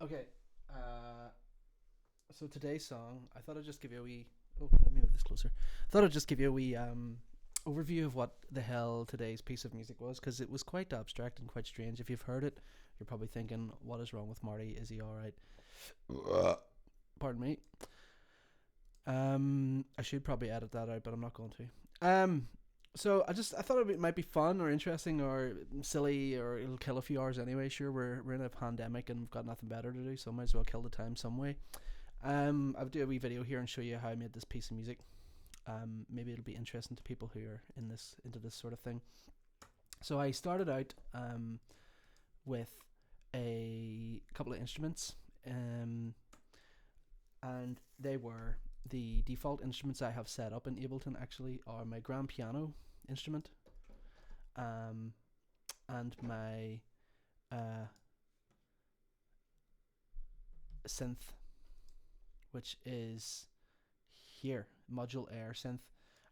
Okay. Uh, so today's song, I thought I'd just give you a wee. Oh, let me move this closer. I thought I'd just give you a wee overview of what the hell today's piece of music was, because it was quite abstract and quite strange. If you've heard it, you're probably thinking, "What is wrong with Marty? Is he all right?" Pardon me. I should probably edit that out, but I'm not going to. So I thought it might be fun or interesting or silly, or it'll kill a few hours anyway. Sure, we're in a pandemic and we've got nothing better to do, so I might as well kill the time some way. I'll do a wee video here and show you how I made this piece of music. Maybe it'll be interesting to people who are into this sort of thing. So I started out with a couple of instruments, and they were the default instruments I have set up in Ableton. Actually, are my grand piano instrument, and my synth, which is here, Module Air synth.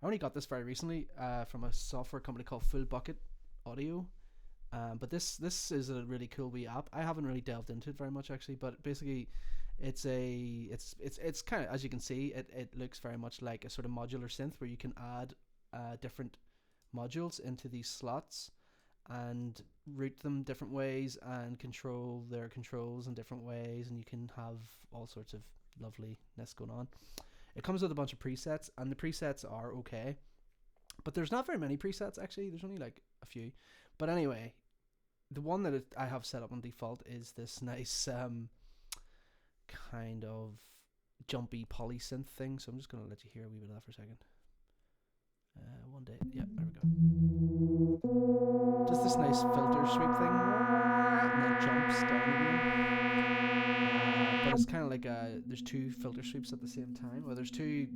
I only got this very recently from a software company called Full Bucket Audio. But this is a really cool wee app. I haven't really delved into it very much actually, but basically it's kind of, as you can see, it looks very much like a sort of modular synth where you can add different modules into these slots and route them different ways and control their controls in different ways, and you can have all sorts of loveliness going on. It comes with a bunch of presets, and the presets are okay, but there's not very many presets actually. There's only like a few. But anyway, the one that I have set up on default is this nice kind of jumpy polysynth thing. So I'm just going to let you hear a wee bit of that for a second. One day, yeah, there we go. Just this nice filter sweep thing, and then it jumps down again. But it's kind of like there's two filter sweeps at the same time. Or there's two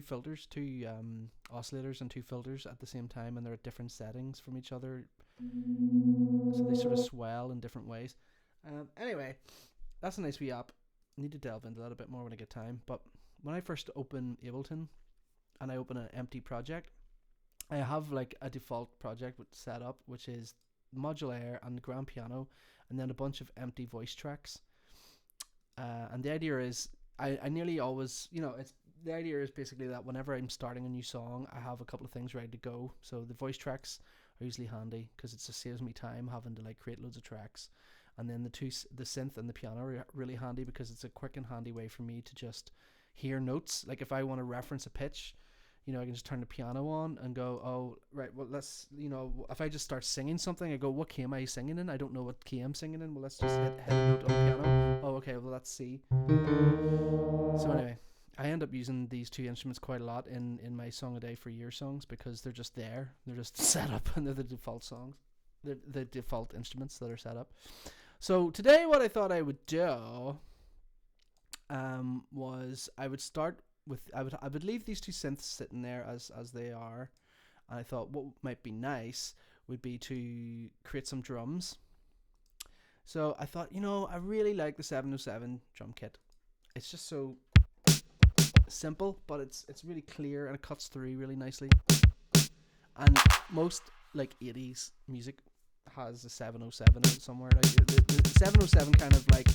filters, two oscillators and two filters at the same time, and they're at different settings from each other, so they sort of swell in different ways. Anyway, that's a nice wee app. I need to delve into that a bit more when I get time. But when I first open Ableton and I open an empty project, I have like a default project set up, which is Module Air and grand piano, and then a bunch of empty voice tracks. And the idea is, I nearly always, the idea is basically that whenever I'm starting a new song, I have a couple of things ready to go. So the voice tracks are usually handy because it just saves me time having to like create loads of tracks. And then the synth and the piano are really handy because it's a quick and handy way for me to just hear notes. Like if I want to reference a pitch, I can just turn the piano on and go, oh, right, well, let's, if I just start singing something, I go, what key am I singing in? I don't know what key I'm singing in. Well, let's just hit a note on the piano. Oh, okay, well, that's C. So anyway, I end up using these two instruments quite a lot in my Song a Day for Year songs because they're just there. They're just set up and they're the default songs. They're the default instruments that are set up. So today what I thought I would do was I would start with I would leave these two synths sitting there as they are, and I thought what might be nice would be to create some drums. So I thought, I really like the 707 drum kit. It's just so simple, but it's really clear and it cuts through really nicely. And most like 80s music has a 707 somewhere. Like the 707 kind of like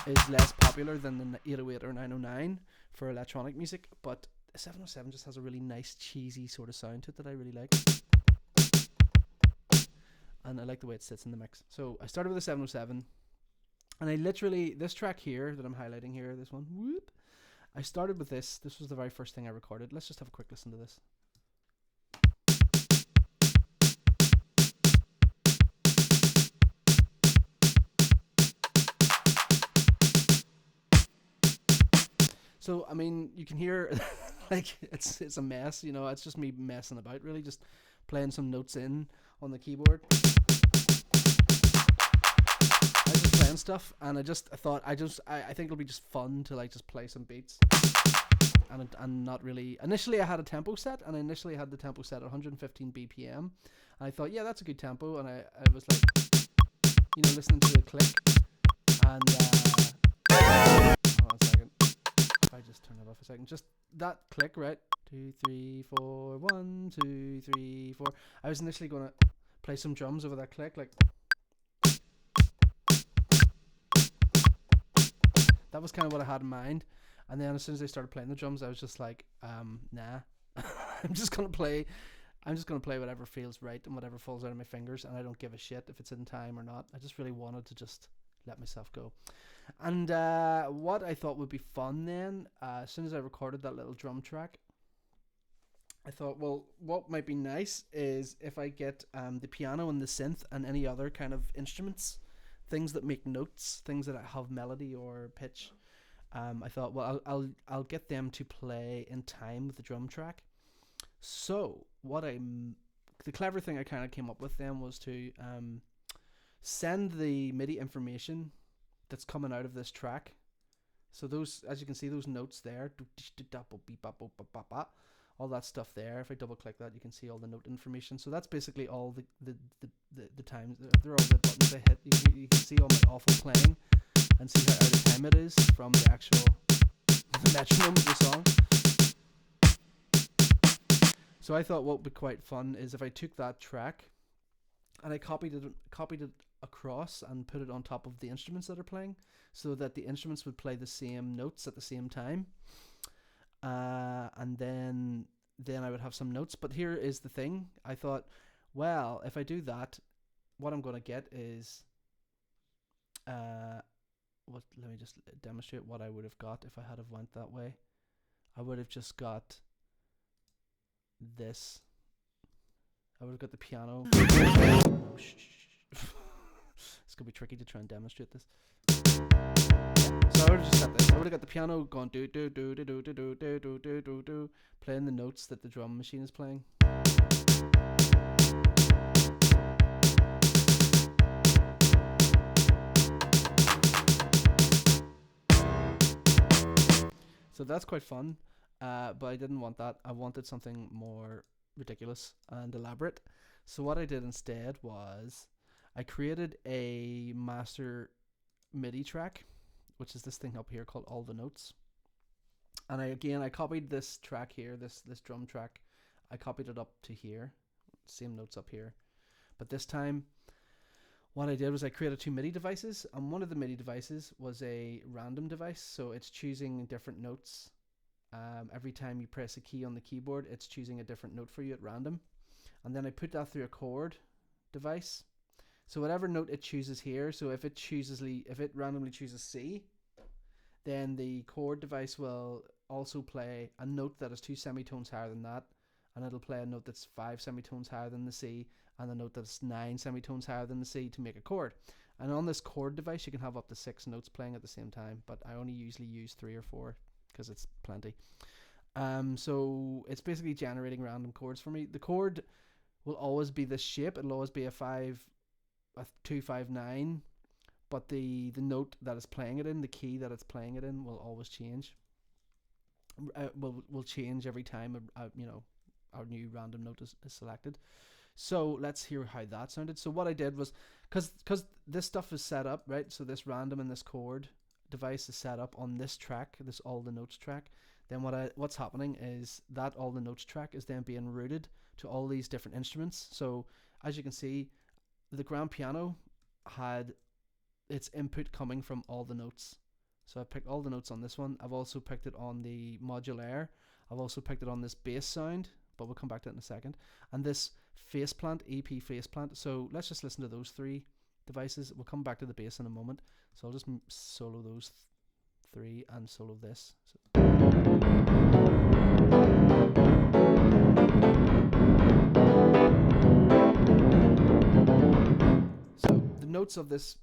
is less popular than the 808 or 909 for electronic music, but 707 just has a really nice cheesy sort of sound to it that I really like, and I like the way it sits in the mix. So I started with a 707, and I literally, this track here that I'm highlighting here, this one, whoop, I started with this was the very first thing I recorded. Let's just have a quick listen to this. So I mean, you can hear like it's a mess, it's just me messing about, really just playing some notes in on the keyboard. I was just playing stuff, and I thought I think it'll be just fun to like just play some beats, and not really. Initially I had a tempo set, and I initially had the tempo set at 115 BPM, and I thought, yeah, that's a good tempo, and I was like, listening to the click, and hold on a second. If I just turn it off a second, just that click, right? 2, 3, 4, 1, 2, 3, 4. I was initially gonna play some drums over that click, like That was kind of what I had in mind. And then as soon as I started playing the drums, I was just like, nah, I'm just gonna play whatever feels right and whatever falls out of my fingers, and I don't give a shit if it's in time or not. I just really wanted to just let myself go. And what I thought would be fun then, as soon as I recorded that little drum track, I thought, well, what might be nice is if I get the piano and the synth and any other kind of instruments, things that make notes, things that have melody or pitch. I thought, well, I'll get them to play in time with the drum track. So the clever thing I kind of came up with then was to send the MIDI information that's coming out of this track. So those, as you can see, those notes there, all that stuff there. If I double click that, you can see all the note information. So that's basically all the times. They're all the buttons I hit. You can see all my awful playing and see how out of time it is from the actual metronome of the song. So I thought what would be quite fun is if I took that track and I copied it across and put it on top of the instruments that are playing, so that the instruments would play the same notes at the same time. And then I would have some notes. But here is the thing. I thought, well, if I do that, what I'm going to get is let me just demonstrate what I would have got if I had have went that way. I would have just got this. I would have got the piano. Oh, it's gonna be tricky to try and demonstrate this. So I would have just got this. I would have got the piano going do do do do do do do do do do do do, playing the notes that the drum machine is playing. So that's quite fun, but I didn't want that. I wanted something more ridiculous and elaborate. So what I did instead was I created a master MIDI track, which is this thing up here called All the Notes. And I copied this track here, this drum track. I copied it up to here, same notes up here. But this time, what I did was I created 2 MIDI devices, and one of the MIDI devices was a random device, so it's choosing different notes. Every time you press a key on the keyboard, it's choosing a different note for you at random. And then I put that through a chord device. So whatever note it chooses here, so if it randomly chooses C, then the chord device will also play a note that is 2 semitones higher than that, and it'll play a note that's 5 semitones higher than the C, and a note that's 9 semitones higher than the C to make a chord. And on this chord device, you can have up to 6 notes playing at the same time, but I only usually use 3 or 4 because it's plenty. So it's basically generating random chords for me. The chord will always be this shape. It'll always be a 2 5 9, but the note that is playing it in, the key that it's playing it in, will always change. Will change every time our new random note is selected. So let's hear how that sounded. So what I did was, because this stuff is set up, right? So this random and this chord device is set up on this track, this All the Notes track. Then what's happening is that All the Notes track is then being routed to all these different instruments. So as you can see, the grand piano had its input coming from all the notes. So I picked all the notes on this one. I've also picked it on the modulaire. I've also picked it on this bass sound, but we'll come back to it in a second. And this faceplant, EP faceplant. So let's just listen to those 3 devices. We'll come back to the bass in a moment. So I'll just solo those 3 and solo this. So the notes of this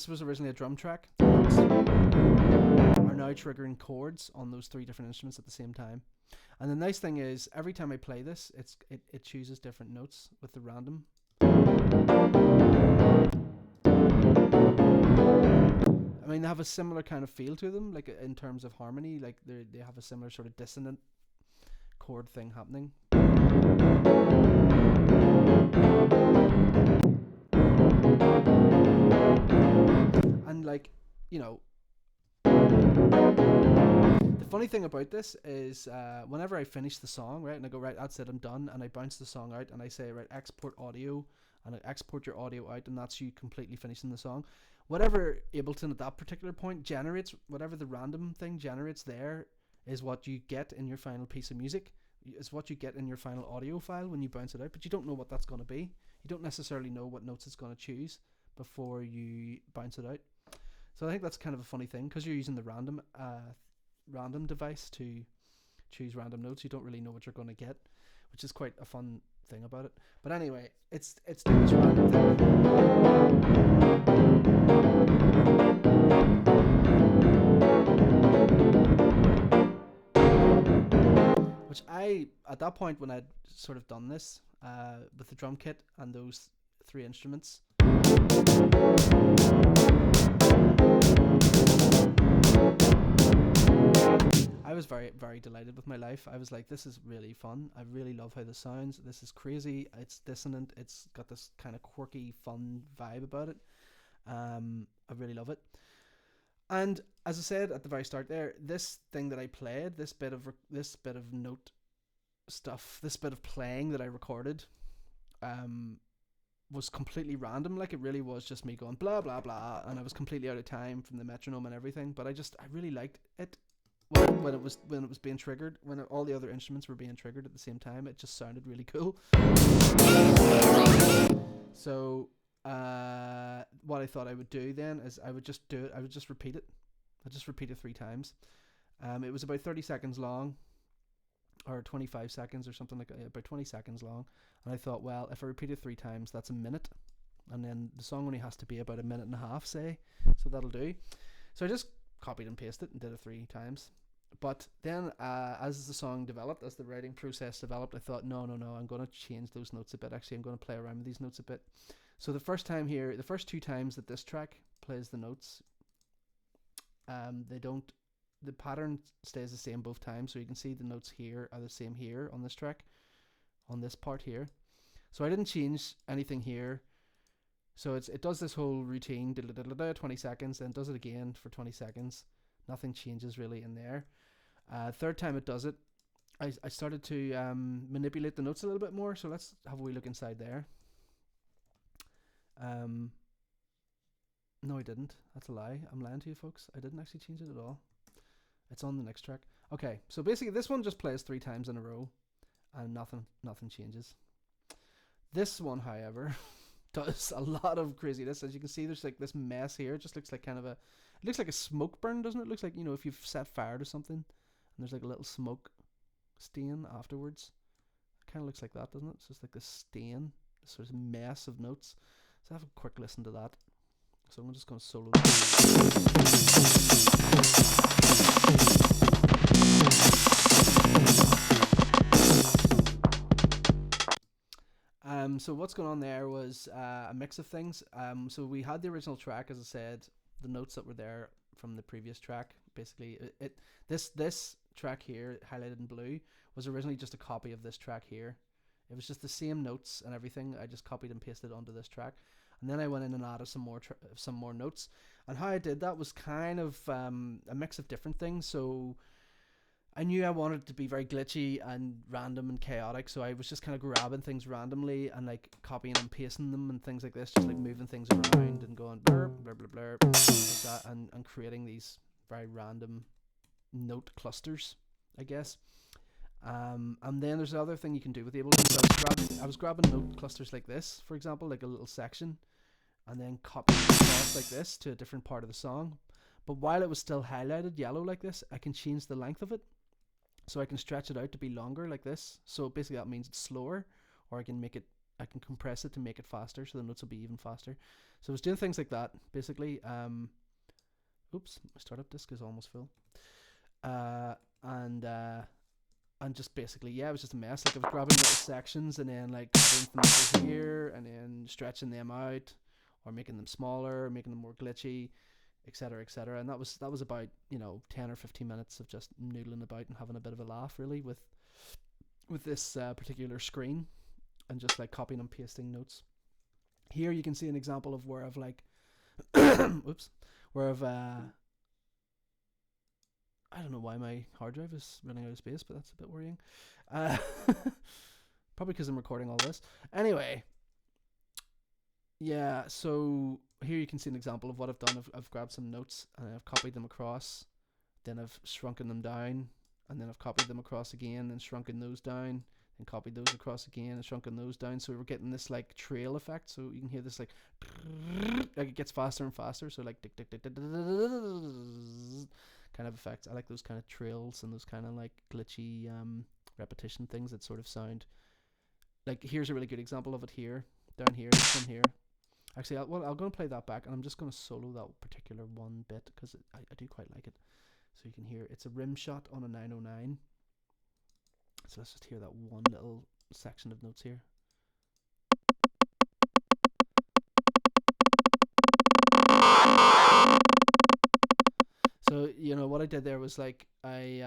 was originally a drum track. The notes are now triggering chords on those 3 different instruments at the same time. And the nice thing is, every time I play this, it chooses different notes with the random. I mean, they have a similar kind of feel to them, like in terms of harmony, like they have a similar sort of dissonant chord thing happening. And like, the funny thing about this is whenever I finish the song, right, and I go, right, that's it, I'm done, and I bounce the song out and I say, right, export audio, and I export your audio out, and that's you completely finishing the song. whatever Ableton at that particular point generates, whatever the random thing generates there, is what you get in your final piece of music. Is what you get in your final audio file when you bounce it out, but you don't know what that's going to be. You don't necessarily know what notes it's going to choose before you bounce it out. So I think that's kind of a funny thing, because you're using the random device to choose random notes. You don't really know what you're going to get, which is quite a fun thing about it. But anyway, it's doing this random thing, which I, at that point when I'd sort of done this with the drum kit and those 3 instruments, I was very, very delighted with my life. I was like, this is really fun. I really love how this sounds. This is crazy. It's dissonant. It's got this kind of quirky, fun vibe about it. I really love it. And as I said at the very start there, this thing that I played, this bit of note stuff, this bit of playing that I recorded, was completely random. Like, it really was just me going blah blah blah, and I was completely out of time from the metronome and everything. But I really liked it when it was being triggered, when all the other instruments were being triggered at the same time. It just sounded really cool. So what I thought I would do then is I would just repeat it. I'd just repeat it 3 times. It was about 30 seconds long, or 25 seconds or something like that, about 20 seconds long. And I thought, well, if I repeat it 3 times, that's a minute, and then the song only has to be about a minute and a half, say, so that'll do. So I just copied and pasted and did it 3 times. But then as the song developed, as the writing process developed, I thought, no, I'm going to change those notes a bit. Actually, I'm going to play around with these notes a bit. So the first 2 times that this track plays the notes, the pattern stays the same both times. So you can see the notes here are the same here on this track, on this part here. So I didn't change anything here. So it does this whole routine, 20 seconds, then does it again for 20 seconds. Nothing changes really in there. Third time it does it, I started to manipulate the notes a little bit more. So let's have a wee look inside there. No, I didn't. That's a lie. I'm lying to you folks. I didn't actually change it at all. It's on the next track. Okay, so basically this one just plays 3 times in a row, and nothing changes. This one, however, does a lot of craziness. As you can see, there's like this mess here. It just looks like it looks like a smoke burn, doesn't it? It looks like, if you've set fire to something and there's like a little smoke stain afterwards. It kind of looks like that, doesn't it? It's just like this stain, this sort of mess of notes. So have a quick listen to that. So I'm just going to solo. So what's going on there was a mix of things. So we had the original track, as I said, the notes that were there from the previous track. Basically, this track here, highlighted in blue, was originally just a copy of this track here. It was just the same notes and everything. I just copied and pasted onto this track, and then I went in and added some more notes. And how I did that was kind of a mix of different things. So I knew I wanted it to be very glitchy and random and chaotic, so I was just kind of grabbing things randomly and like copying and pasting them and things like this, just like moving things around and going blur, blur, blur, blur, like that, and creating these very random note clusters, I guess. And then there's another thing you can do with Ableton. So I was grabbing note clusters like this, for example, like a little section, and then copying it across like this to a different part of the song. But while it was still highlighted yellow like this, I can change the length of it. So I can stretch it out to be longer like this. So basically that means it's slower, or I can compress it to make it faster, so the notes will be even faster. So I was doing things like that, basically. Oops, my startup disk is almost full. And just basically, yeah, it was just a mess. Like I was grabbing little sections and then like cutting them over here and then stretching them out, or making them smaller, making them more glitchy, etc., and that was about 10 or 15 minutes of just noodling about and having a bit of a laugh, really, with this particular screen, and just like copying and pasting notes. Here you can see an example of where I've like where I've I don't know why my hard drive is running out of space, but that's a bit worrying. Probably because I'm recording all this. Anyway, yeah, so here you can see an example of what I've done. I've grabbed some notes and I've copied them across, then I've shrunken them down, and then I've copied them across again and shrunken those down, and copied those across again and shrunken those down. So we're getting this like trail effect. So you can hear this like it gets faster and faster. So like tick tick tick tick kind of effects. I like those kind of trails and those kind of like glitchy repetition things that sort of sound like. Here's a really good example of it here, down here, this one here. Actually, I'm going to play that back, and I'm just going to solo that particular one bit because I do quite like it. So you can hear it's a rim shot on a 909. So let's just hear that one little section of notes here. So you know what I did there was like I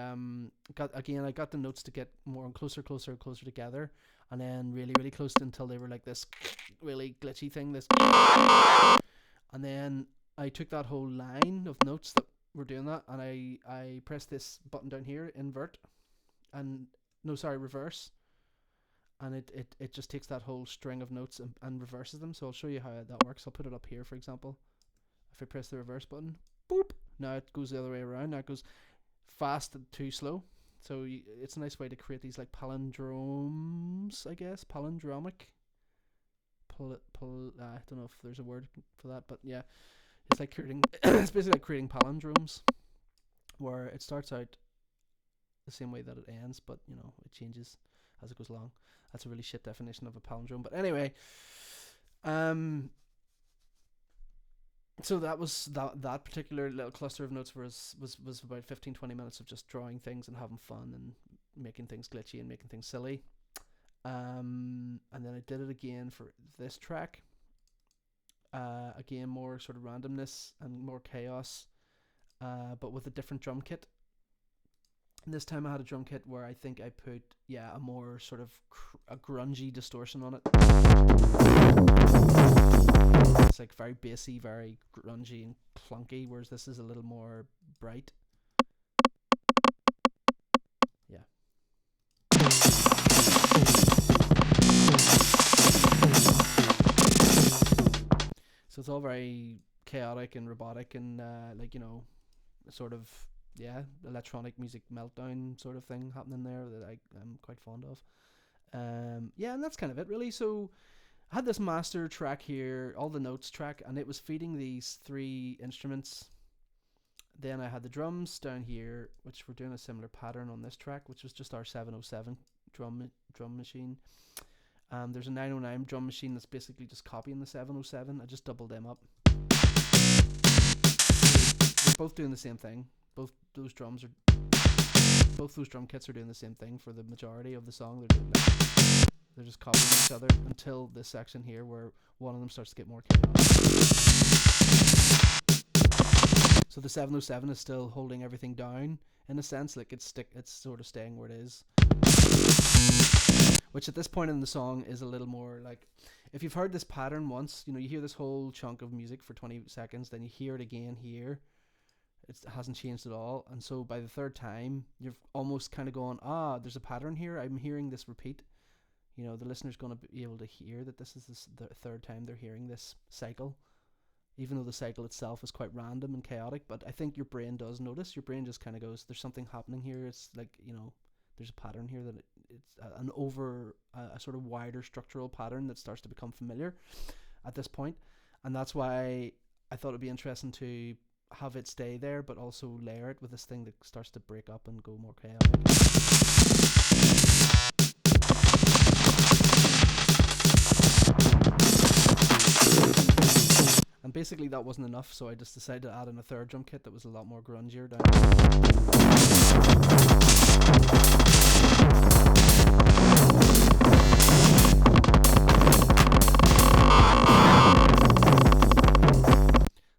got the notes to get more and closer together, and then really close until they were like this really glitchy thing, this, and then I took that whole line of notes that were doing that, and I pressed this button down here, invert, and no, sorry, reverse, and it just takes that whole string of notes and reverses them. So I'll show you how that works. I'll put it up here, for example. If I press the reverse button, boop, now it goes the other way around. Now it goes fast to slow. So it's a nice way to create these like palindromes, I guess, palindromic. I don't know if there's a word for that, but yeah, it's like creating. It's basically like creating palindromes, where it starts out the same way that it ends, but you know it changes as it goes along. That's a really shit definition of a palindrome, but anyway, so that was that particular little cluster of notes was about 15-20 minutes of just drawing things and having fun and making things glitchy and making things silly. And then I did it again for this track. Again, more sort of randomness and more chaos, but with a different drum kit. And this time I had a drum kit where I think I put a more sort of a grungy distortion on it. It's like very bassy, very grungy and clunky, whereas this is a little more bright. Yeah. So it's all very chaotic and robotic and like, you know, sort of electronic music meltdown sort of thing happening there that I'm quite fond of. And that's kind of it really. So I had this master track here, all the notes track, and it was feeding these three instruments. Then I had the drums down here, which were doing a similar pattern on this track, which was just our 707 drum machine. There's a 909 drum machine that's basically just copying the 707. I just doubled them up. They're both doing the same thing. Both those drum kits are doing the same thing for the majority of the song. They're just copying each other until this section here where one of them starts to get more chaotic. So the 707 is still holding everything down in a sense, like it's sort of staying where it is. Which at this point in the song is a little more like, if you've heard this pattern once, you know, you hear this whole chunk of music for 20 seconds, then you hear it again here. It hasn't changed at all, and so by the third time you're almost kind of going, there's a pattern here, I'm hearing this repeat. You know, the listener's going to be able to hear that this is the third time they're hearing this cycle, even though the cycle itself is quite random and chaotic. But I think your brain does notice. Your brain just kind of goes, there's something happening here. It's like, you know, there's a pattern here, that it's a sort of wider structural pattern that starts to become familiar at this point. And that's why I thought it'd be interesting to have it stay there, but also layer it with this thing that starts to break up and go more chaotic. And basically that wasn't enough, so I just decided to add in a third drum kit that was a lot more grungier down.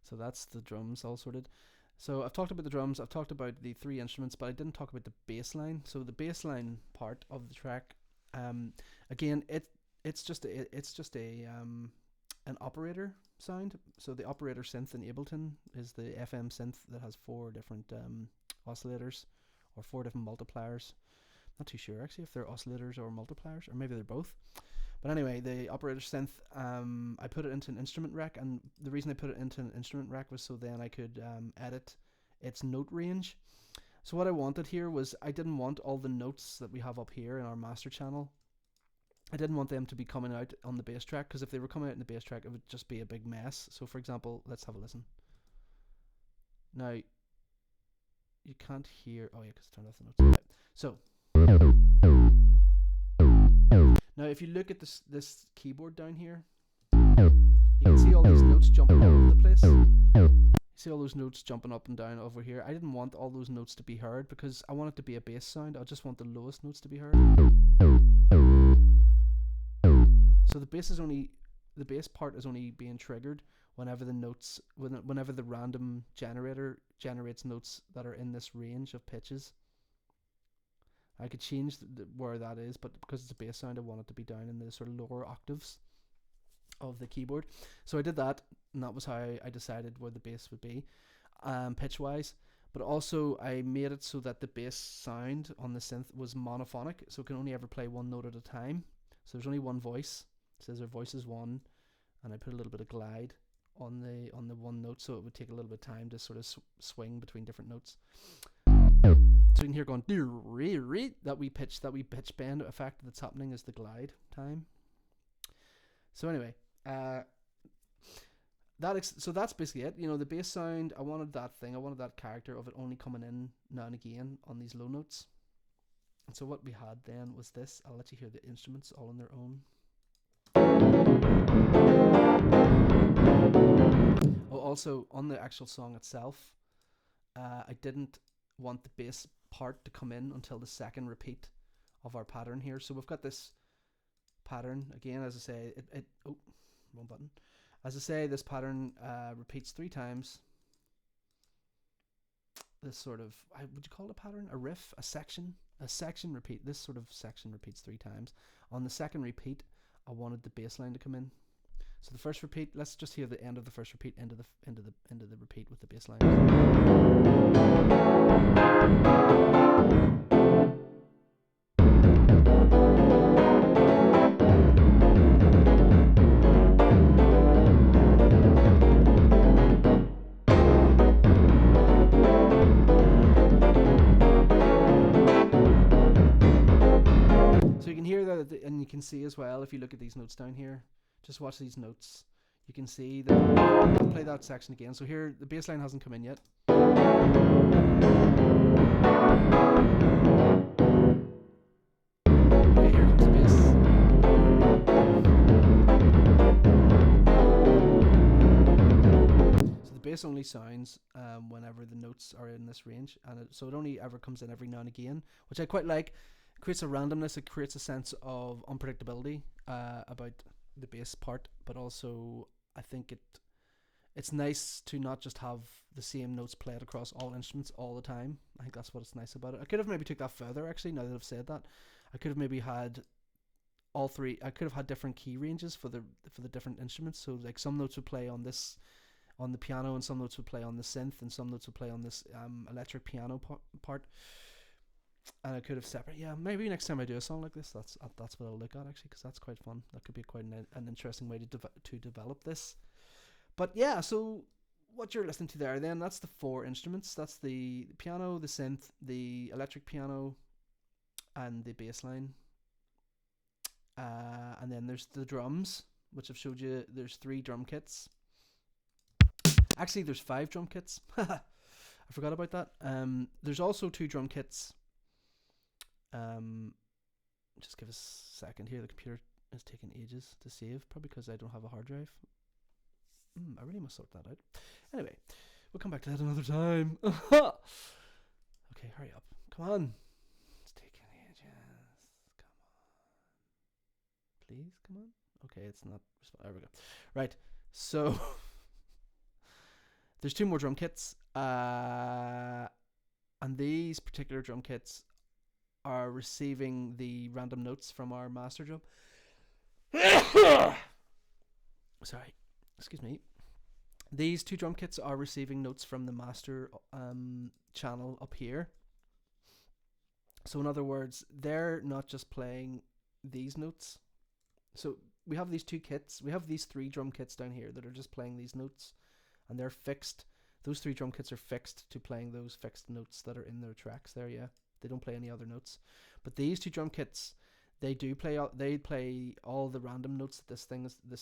So that's the drums all sorted. So I've talked about the drums, I've talked about the three instruments, but I didn't talk about the bass line. So the bass line part of the track, again, it's just an operator sound. So the operator synth in Ableton is the FM synth that has 4 different oscillators or 4 different multipliers. Not too sure actually if they're oscillators or multipliers, or maybe they're both. But anyway, the operator synth, I put it into an instrument rack, and the reason I put it into an instrument rack was so then I could edit its note range. So what I wanted here was, I didn't want all the notes that we have up here in our master channel, I didn't want them to be coming out on the bass track, because if they were coming out in the bass track, it would just be a big mess. So for example, let's have a listen. Now, you can't hear, oh yeah, because I turned off the notes. Right. So, now if you look at this keyboard down here, you can see all these notes jumping all over the place. You see all those notes jumping up and down over here. I didn't want all those notes to be heard, because I want it to be a bass sound. I just want the lowest notes to be heard. So the bass part is only being triggered whenever the random generator generates notes that are in this range of pitches. I could change where that is, but because it's a bass sound, I want it to be down in the sort of lower octaves of the keyboard. So I did that, and that was how I decided where the bass would be, pitch wise. But also I made it so that the bass sound on the synth was monophonic, so it can only ever play one note at a time. So there's only one voice. It says our voice is one, and I put a little bit of glide on the one note, so it would take a little bit of time to sort of swing between different notes. So you can hear going that wee pitch bend effect that's happening is the glide time. So anyway, so that's basically it. You know, the bass sound, I wanted that character of it only coming in now and again on these low notes. And so what we had then was this. I'll let you hear the instruments all on their own. Oh, also on the actual song itself, I didn't want the bass part to come in until the second repeat of our pattern here. So we've got this pattern again, as I say, wrong button. As I say, this pattern repeats 3 times. This sort of, would you call it a pattern? A riff? A section repeat. This sort of section repeats 3 times. On the second repeat, I wanted the bass line to come in. So the first repeat, let's just hear the end of the first repeat into the repeat with the bass line. So you can hear that, and you can see as well, if you look at these notes down here, just watch these notes, you can see that. I'll play that section again. So here, the bass line hasn't come in yet. Okay, here comes the bass. So the bass only sounds whenever the notes are in this range, and so it only ever comes in every now and again, which I quite like. It creates a randomness, it creates a sense of unpredictability about the bass part, but also I think it's nice to not just have the same notes played across all instruments all the time. I think that's what's nice about it. I could have maybe took that further, actually, now that I've said that. I could have maybe had all 3. I could have had different key ranges for the different instruments. So like some notes would play on the piano, and some notes would play on the synth, and some notes would play on this electric piano part. And I could have separated. Yeah, maybe next time I do a song like this, that's what I'll look at, actually, because that's quite fun. That could be quite an interesting way to develop this. But yeah, so what you're listening to there, then, that's the 4 instruments. That's the piano, the synth, the electric piano, and the bass line. And then there's the drums, which I've showed you. There's 3 drum kits. Actually, there's 5 drum kits. I forgot about that. There's also 2 drum kits. Just give us a second here. The computer is taking ages to save, probably because I don't have a hard drive. I really must sort that out. Anyway, we'll come back to that another time. Okay, hurry up. Come on. It's taking ages. Come on. Please, come on. Okay, it's not. There we go. Right, so there's 2 more drum kits. And these particular drum kits are receiving the random notes from our master drum. Sorry, excuse me. These 2 drum kits are receiving notes from the master channel up here. So in other words, they're not just playing these notes. So we have these two kits. We have these 3 drum kits down here that are just playing these notes, and they're fixed. Those 3 drum kits are fixed to playing those fixed notes that are in their tracks there. Yeah, they don't play any other notes. But these 2 drum kits, they play all the random notes that this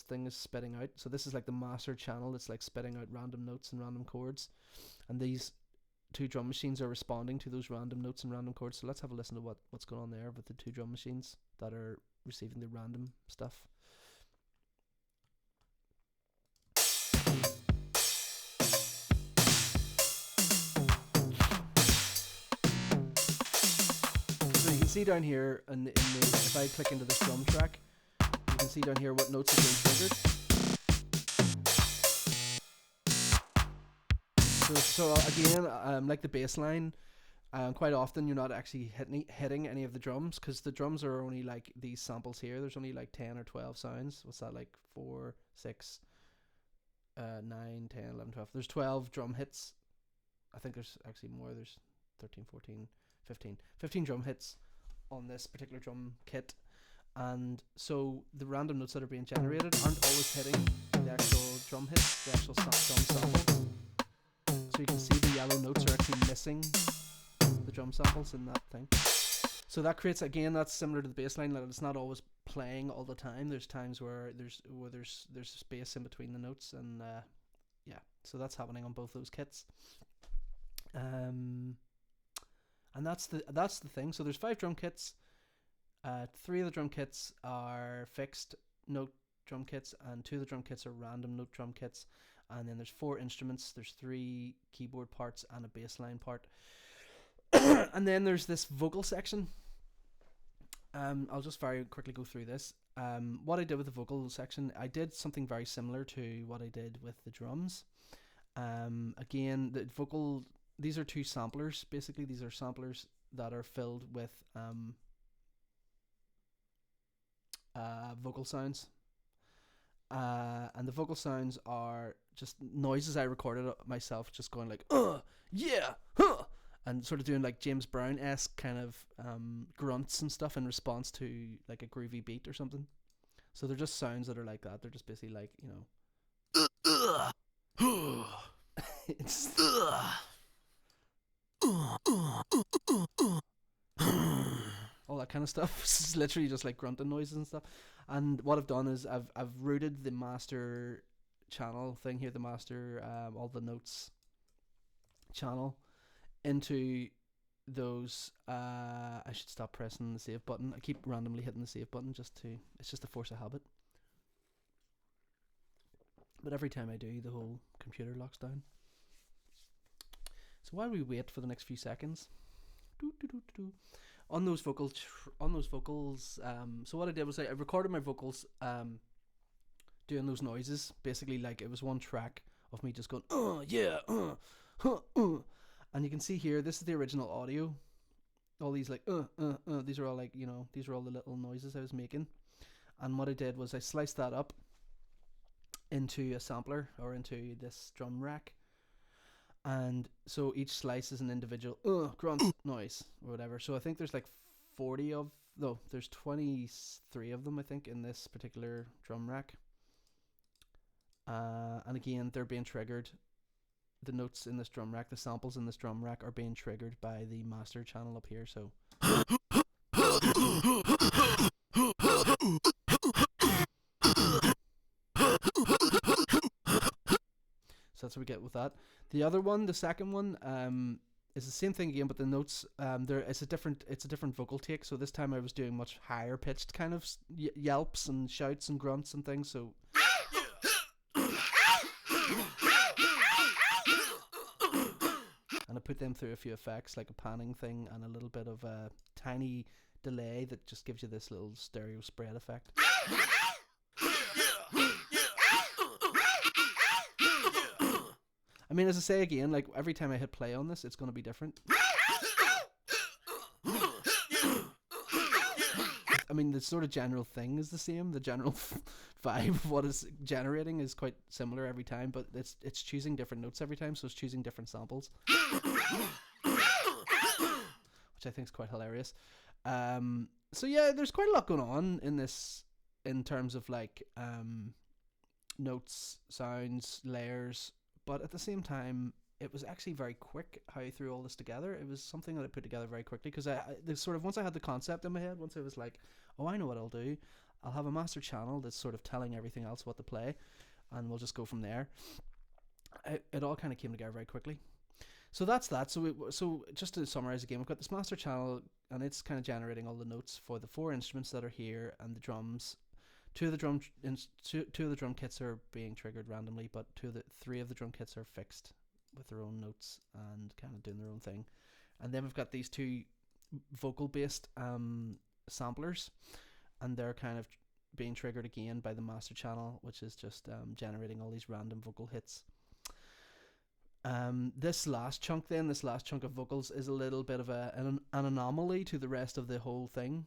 thing is spitting out. So this is like the master channel. It's like spitting out random notes and random chords, and these 2 drum machines are responding to those random notes and random chords. So let's have a listen to what's going on there with the 2 drum machines that are receiving the random stuff. So you can see down here, if I click into this drum track, you can see down here what notes are being triggered. So again, like the bass line, quite often you're not actually hitting any of the drums, because the drums are only like these samples here. There's only like 10 or 12 sounds. What's that, like 4, 6, 9, 10, 11, 12. There's 12 drum hits. I think there's actually more. There's 13, 14, 15 drum hits on this particular drum kit. And so the random notes that are being generated aren't always hitting the actual drum hits, the actual drum samples. So you can see the yellow notes are actually missing the drum samples in that thing. So that creates, again, that's similar to the bass line, that it's not always playing all the time. There's times where there's space in between the notes, and yeah, so that's happening on both those kits. And that's the thing. So there's 5 drum kits. 3 of the drum kits are fixed note drum kits, and 2 of the drum kits are random note drum kits. And then there's 4 instruments. There's 3 keyboard parts and a bass line part. And then there's this vocal section. I'll just very quickly go through this. What I did with the vocal section, I did something very similar to what I did with the drums. Again, the vocal, these are 2 samplers. Basically, these are samplers that are filled with vocal sounds. And the vocal sounds are just noises I recorded myself, just going like, yeah, huh, and sort of doing like James Brown-esque kind of grunts and stuff in response to like a groovy beat or something. So they're just sounds that are like that. They're just basically like, you know, it's all that kind of stuff. It's literally just like grunting noises and stuff. And what I've done is I've routed the master channel thing here, the master all the notes channel, into those. I should stop pressing the save button. I keep randomly hitting the save button it's just a force of habit. But every time I do, the whole computer locks down. So while we wait for the next few seconds, on those vocals, so what I did was I recorded my vocals doing those noises. Basically, like, it was one track of me just going, yeah, and you can see here, this is the original audio. All these like these are all like, you know, these are all the little noises I was making. And what I did was I sliced that up into a sampler, or into this drum rack. And so each slice is an individual grunt noise or whatever. So I think there's like 23 of them, I think, in this particular drum rack. And again, they're being triggered. The notes in this drum rack, the samples in this drum rack, are being triggered by the master channel up here. So that's what we get with that. The other one, the second one, is the same thing again, but the notes, it's a different vocal take. So this time I was doing much higher pitched kind of yelps and shouts and grunts and things. So and I put them through a few effects, like a panning thing and a little bit of a tiny delay that just gives you this little stereo spread effect. I mean, as I say again, like, every time I hit play on this, it's going to be different. I mean, the sort of general thing is the same. The general vibe of what is generating is quite similar every time, but it's choosing different notes every time, so it's choosing different samples, which I think is quite hilarious. So yeah, there's quite a lot going on in this in terms of like notes, sounds, layers, but at the same time, it was actually very quick how I threw all this together. It was something that I put together very quickly because once I had the concept in my head, once I was like, oh, I know what I'll do. I'll have a master channel that's sort of telling everything else what to play, and we'll just go from there. It all kind of came together very quickly. So that's that. So just to summarize again, we've got this master channel, and it's kind of generating all the notes for the 4 instruments that are here and the drums. Two of the drum kits are being triggered randomly, but 3 of the drum kits are fixed with their own notes and kind of doing their own thing. And then we've got these 2 vocal based samplers, and they're kind of being triggered again by the master channel, which is just generating all these random vocal hits. This last chunk of vocals is a little bit of an anomaly to the rest of the whole thing.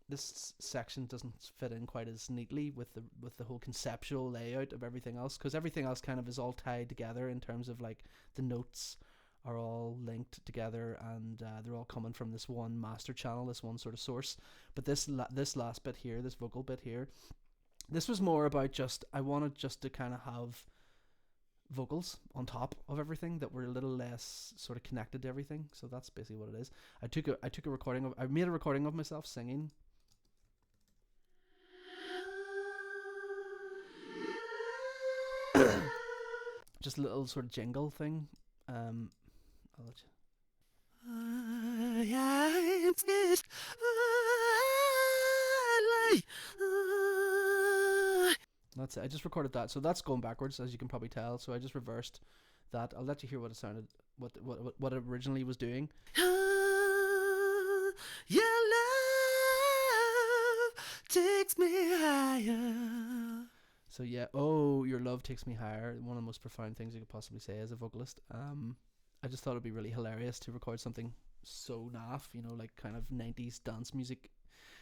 This section doesn't fit in quite as neatly with the whole conceptual layout of everything else, because everything else kind of is all tied together in terms of like the notes are all linked together, and they're all coming from this one master channel, this one sort of source. But this last bit here, this vocal bit here, this was more about I wanted just to kind of have vocals on top of everything that were a little less sort of connected to everything. So that's basically what it is. I made a recording of myself singing. Just a little sort of jingle thing. I'll let you. That's it. I just recorded that, so that's going backwards, as you can probably tell. So I just reversed that. I'll let you hear what it sounded, what it originally was doing. Your love takes me higher. So yeah, oh, your love takes me higher. One of the most profound things you could possibly say as a vocalist. I just thought it'd be really hilarious to record something so naff, like kind of 90s dance music.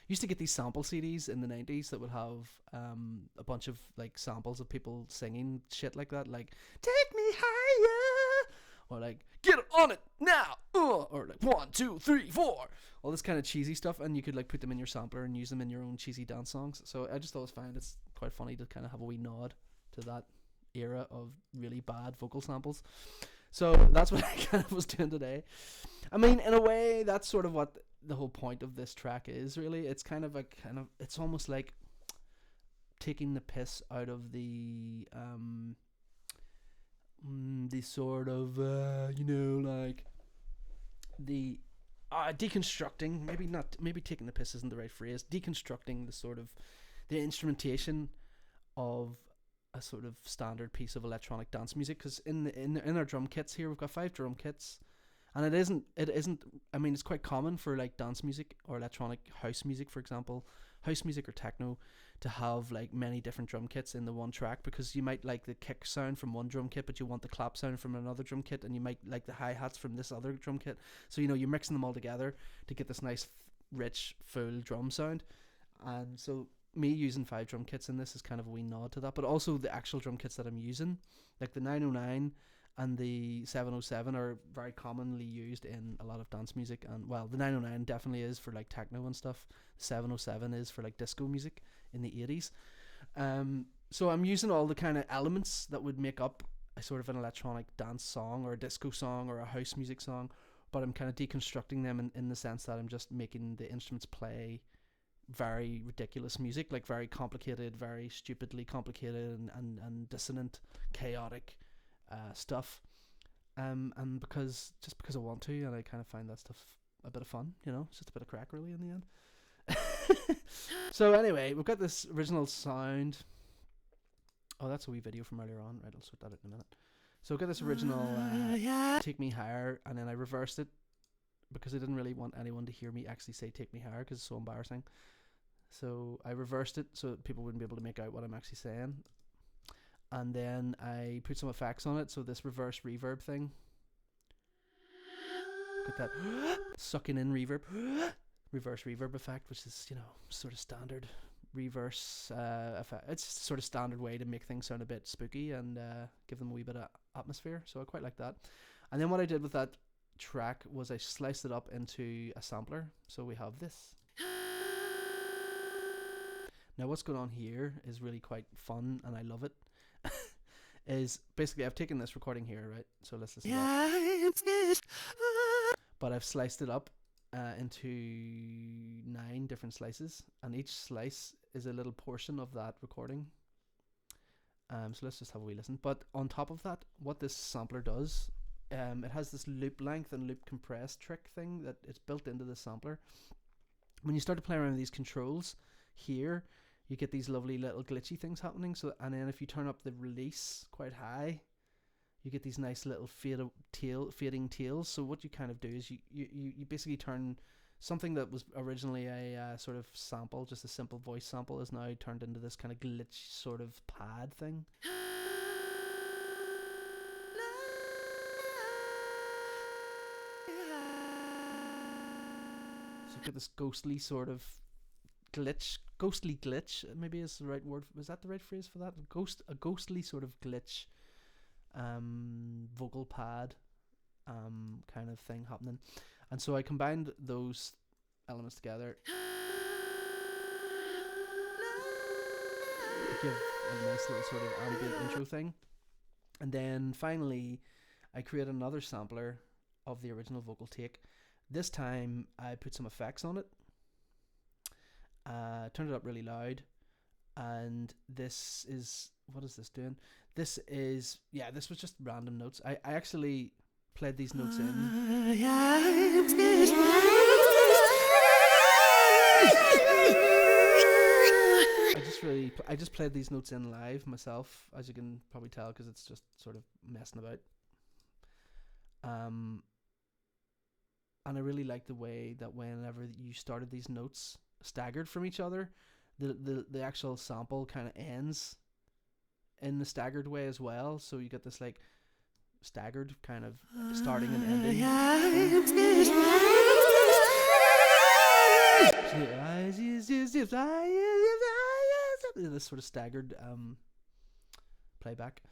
Used to get these sample CDs in the 90s that would have a bunch of like samples of people singing shit like that, like "Take me higher," or like "Get on it now," or like 1, 2, 3, 4, all this kind of cheesy stuff, and you could like put them in your sampler and use them in your own cheesy dance songs. So I just always find it's quite funny to kind of have a wee nod to that era of really bad vocal samples. So that's what I kind of was doing today. I mean, in a way, that's sort of what the whole point of this track is, really. It's kind of it's almost like taking the piss out of the sort of like the deconstructing, maybe taking the piss isn't the right phrase, deconstructing the sort of the instrumentation of a sort of standard piece of electronic dance music, because in our drum kits here, we've got 5 drum kits, and it isn't I mean, it's quite common for like dance music or electronic house music, for example, house music or techno, to have like many different drum kits in the one track, because you might like the kick sound from one drum kit, but you want the clap sound from another drum kit, and you might like the hi-hats from this other drum kit, so you're mixing them all together to get this nice rich full drum sound. And so me using 5 drum kits in this is kind of a wee nod to that, but also the actual drum kits that I'm using, like the 909 and the 707, are very commonly used in a lot of dance music. And well, the 909 definitely is for like techno and stuff. The 707 is for like disco music in the 80s. So I'm using all the kind of elements that would make up a sort of an electronic dance song or a disco song or a house music song, but I'm kind of deconstructing them in the sense that I'm just making the instruments play very ridiculous music, like very complicated, very stupidly complicated and dissonant, chaotic stuff, and because I want to, and I kind of find that stuff a bit of fun, it's just a bit of crack really in the end. So anyway, we've got this original sound. Oh, that's a wee video from earlier on, right? I'll sort that out in a minute. So we've got this original "Take Me Higher," and then I reversed it because I didn't really want anyone to hear me actually say "Take Me Higher" because it's so embarrassing. So I reversed it so that people wouldn't be able to make out what I'm actually saying. And then I put some effects on it. So this reverse reverb thing. Got that sucking in reverb. Reverse reverb effect, which is, sort of standard reverse effect. It's sort of standard way to make things sound a bit spooky and give them a wee bit of atmosphere. So I quite like that. And then what I did with that track was I sliced it up into a sampler. So we have this. Now what's going on here is really quite fun, and I love it. Is basically I've taken this recording here, right? So let's listen to that. But I've sliced it up into 9 different slices, and each slice is a little portion of that recording. So let's just have a wee listen. But on top of that, what this sampler does, it has this loop length and loop compress trick thing that it's built into the sampler. When you start to play around with these controls here, you get these lovely little glitchy things happening. So, and then if you turn up the release quite high, you get these nice little fading tails. So what you kind of do is you basically turn something that was originally a sort of sample, just a simple voice sample, is now turned into this kind of glitch sort of pad thing. So you get this ghostly sort of ghostly glitch, maybe is the right word. Was that the right phrase for that? A ghostly sort of glitch, vocal pad, kind of thing happening. And so I combined those elements together to give a nice little sort of ambient intro thing. And then finally, I created another sampler of the original vocal take. This time I put some effects on it, turned it up really loud, and this is, what is this doing? This is, yeah, this was just random notes. I actually played these notes in. I just played these notes in live myself, as you can probably tell, because it's just sort of messing about. And I really like the way that whenever you started these notes staggered from each other, the actual sample kind of ends in the staggered way as well. So you get this like staggered kind of starting and ending. This sort of staggered playback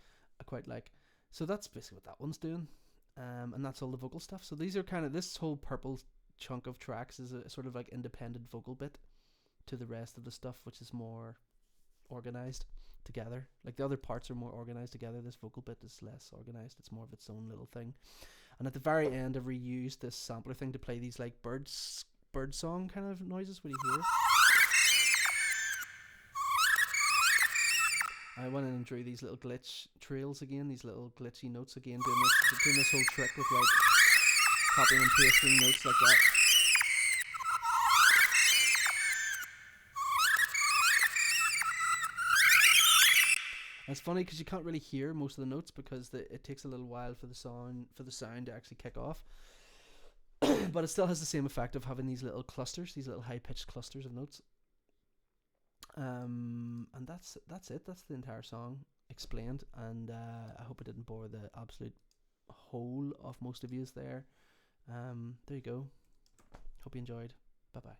I quite like. So that's basically what that one's doing. And that's all the vocal stuff. So these are kind of, this whole purple chunk of tracks is a sort of like independent vocal bit to the rest of the stuff, which is more organized together. Like the other parts are more organized together. This vocal bit is less organized. It's more of its own little thing. And at the very end, I've reused this sampler thing to play these like bird song kind of noises. What do you hear? I went in and drew these little glitch trails again, these little glitchy notes again, doing this whole trick with like copying and pasting notes like that. And it's funny because you can't really hear most of the notes because it takes a little while for the sound to actually kick off. But it still has the same effect of having these little clusters, these little high-pitched clusters of notes. And that's it. That's the entire song explained, and I hope I didn't bore the absolute whole of most of yous there. There you go. Hope you enjoyed. Bye bye.